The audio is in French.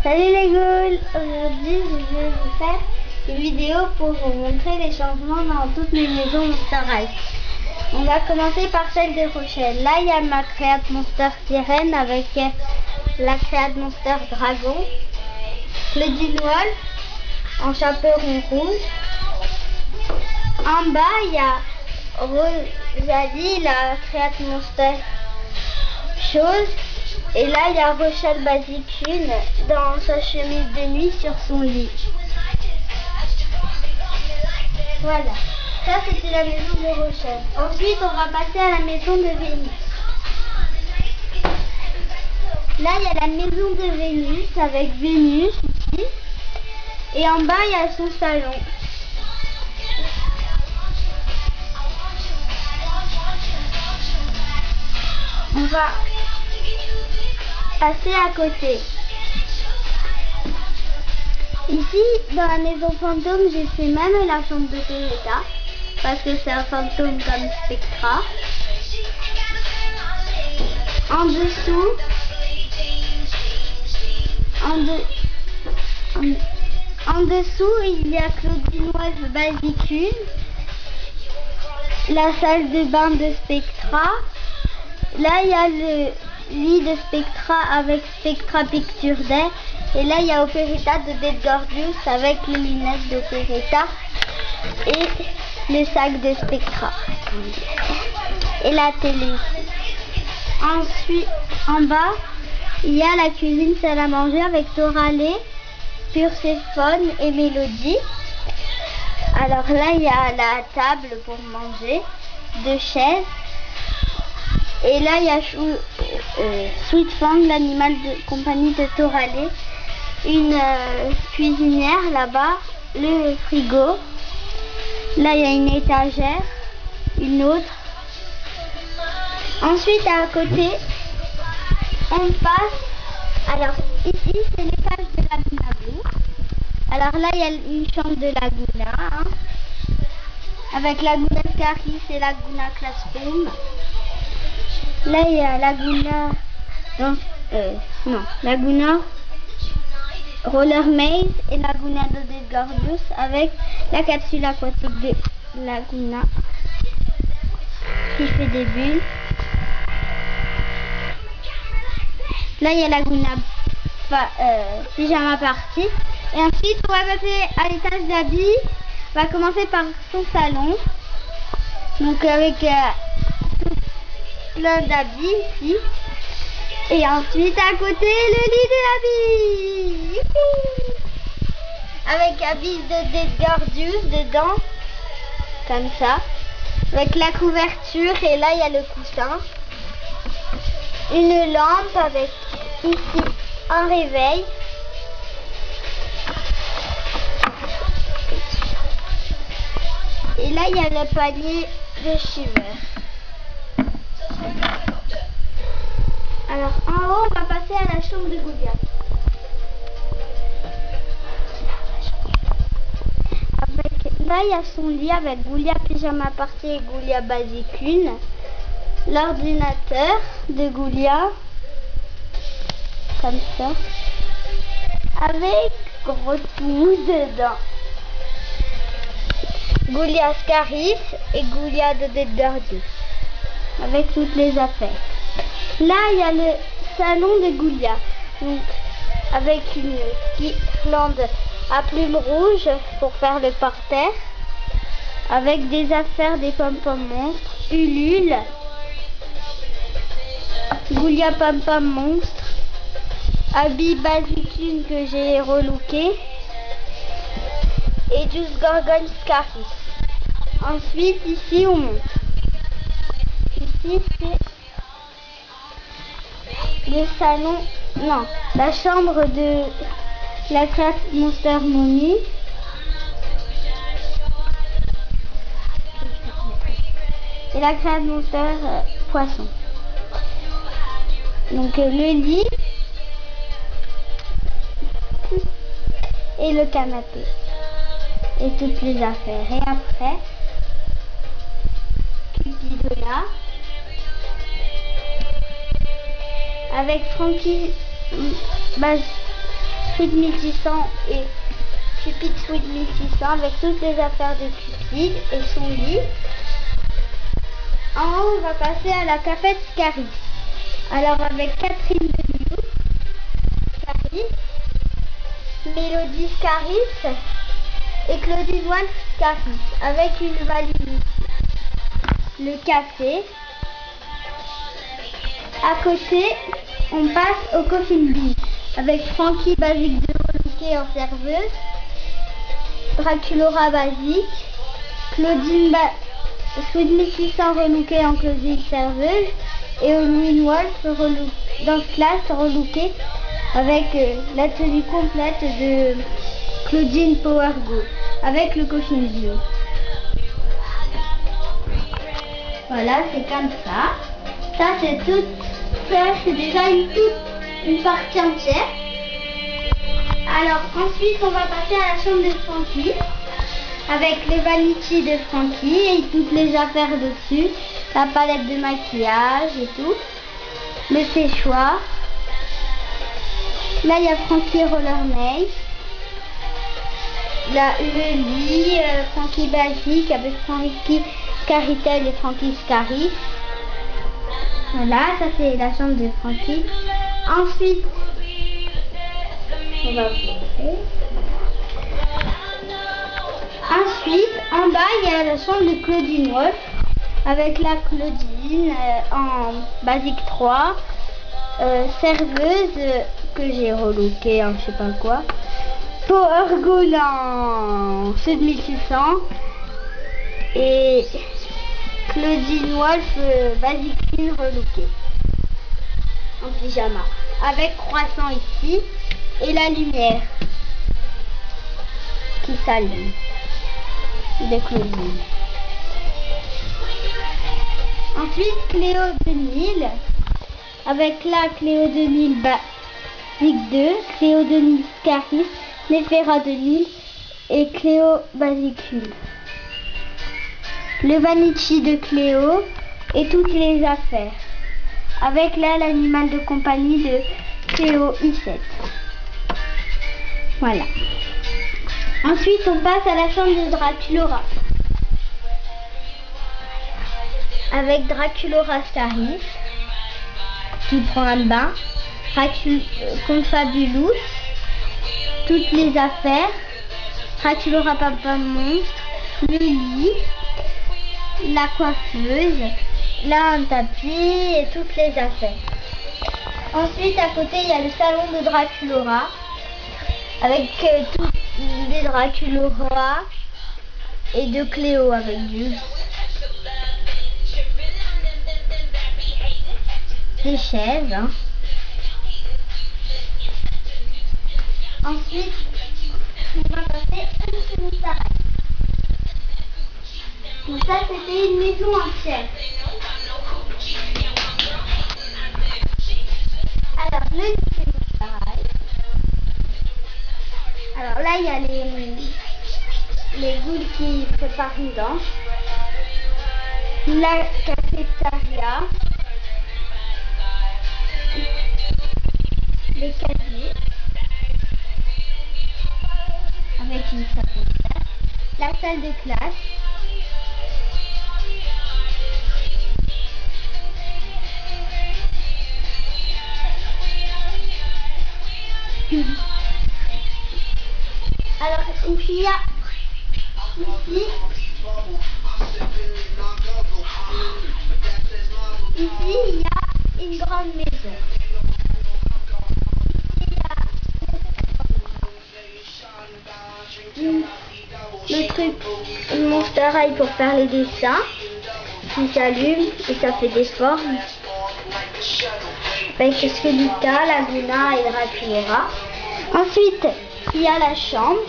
Salut les ghouls. Aujourd'hui je vais vous faire une vidéo pour vous montrer les changements dans toutes mes maisons Monster High. On va commencer par celle de Rochelle. Là il y a ma créate Monster Sirène avec la créate Monster Dragon, le Dinoil en chaperon rouge. En bas il y a Rosalie, la créate Monster Chose. Et là, il y a Rochelle Basicune dans sa chemise de nuit sur son lit. Voilà. Ça, c'était la maison de Rochelle. Ensuite, on va passer à la maison de Vénus. Là, il y a la maison de Vénus avec Vénus ici. Et en bas, il y a son salon. On va passer à côté. Ici, dans la maison fantôme, j'ai fait même la chambre de Teresa parce que c'est un fantôme comme Spectra. En dessous, en dessous, il y a Claudinoise Basicune, la salle de bain de Spectra. Là, il y a le lit de Spectra avec Spectra Picture Day. Et là, il y a Operetta de Dead Gorgeous avec les lunettes d'Operetta et le sac de Spectra. Et la télé. Ensuite, en bas, il y a la cuisine salle à manger avec Doralé, Perséphone et Mélodie. Alors là, il y a la table pour manger, 2 chaises. Et là, il y a Sweet Fang, l'animal de compagnie de Doralé, une cuisinière là-bas, le frigo. Là, il y a une étagère, une autre. Ensuite, à côté, on passe. Alors, ici, c'est l'étage de Laguna Blue. Alors là, il y a une chambre de Laguna, hein, avec Laguna Scaris et Laguna Classroom. Là, il y a Laguna, Laguna Roller Maze et Laguna de Dead Gorgeous avec la capsule aquatique de Laguna qui fait des bulles. Là, il y a Laguna Pyjama Party. Et ensuite, on va passer à l'étage d'Abby. On va commencer par son salon. Donc, avec plein d'habits ici. Et ensuite à côté le lit de Abby. Avec Abby de Dead Gorgeous dedans. Comme ça. Avec la couverture. Et là il y a le coussin. Une lampe avec ici un réveil. Et là il y a le panier de Shiver. Alors en haut, on va passer à la chambre de Goulia. Là, il y a son lit avec Goulia Pyjama Party et Goulia Basicune. L'ordinateur de Goulia. Comme ça. Avec gros tout dedans. Goulia Scaris et Goulia de Dead Gorgeous. Avec toutes les affaires. Là, il y a le salon de Goulia, donc avec une guirlande à plumes rouges pour faire le parterre, avec des affaires des pom-pom monstres, Ulule, Goulia pom-pom monstre, Abby Basicune que j'ai relooké et Juice Gorgon Scaris. Ensuite, ici on monte. Ici c'est le salon, non, la chambre de la créate Monster Mommy. Et la créate Monster Poisson. Donc le lit et le canapé et toutes les affaires. Et après, Cupidola avec Frankie Sweet 1600 et Cupid Sweet 1600 avec toutes les affaires de Cupid et son lit. En haut, on va passer à la cafette Scaris. Alors avec Catherine Deneuve, Scaris, Mélodie Scaris et Claudine Wolf Scaris avec une valise. Le café. À côté, on passe au Coffin Beach avec Frankie Basique 2 relooké en serveuse, Draculaura Basique, Claudine Sweet 1600 relooké en Claudine serveuse et Halloween Wolf dans classe relooké avec la tenue complète de Claudine Power Go avec le Coffin View. Voilà, c'est comme ça. Ça c'est tout. Ça c'est déjà une partie entière. Alors ensuite on va passer à la chambre de Frankie avec les vanities de Frankie et toutes les affaires dessus, la palette de maquillage et tout, le séchoir. Là il y a Frankie Roller Nails, le lit, Frankie Basique avec Frankie Scaritel et Frankie Scaris. Voilà, ça c'est la chambre de Frankie. Ensuite, on va montrer. Ensuite, en bas, il y a la chambre de Claudine Wolf avec la Claudine en Basique 3, serveuse que j'ai relookée en je sais pas quoi, Power Goal en 7600 et Claudine Wolf Basic Clean relooké en pyjama avec croissant ici et la lumière qui s'allume de Claudine. Ensuite Cléo de Nil avec la Cléo de Nil Basic 2, Cléo de Nil Scaris, Néféra de Nil et Cléo Basicule. Le Vanichi de Cléo et toutes les affaires. Avec là l'animal de compagnie de Cléo I7. Voilà. Ensuite on passe à la chambre de Draculaura. Avec Draculaura Scaris qui prend un bain. Confabulous. Toutes les affaires. Draculaura Papa Monstre. Le lit. La coiffeuse, là un tapis et toutes les affaires. Ensuite à côté il y a le salon de Draculaura avec toutes les Draculaura et de Cléo avec des chaises. Hein. Ensuite on va passer une semi-sarraille. Tout ça, c'était une maison entière. Alors, le semi-sarraille. Alors là, il y a les goules qui préparent une danse. La cafétéria. Les casiers. Avec une secrétaire. La salle de classe. Alors il y a ici il y a une grande maison. Le truc Monster High pour faire les dessins qui s'allume et ça fait des formes avec Skelita, Laguna et Draculaura. Ensuite il y a la chambre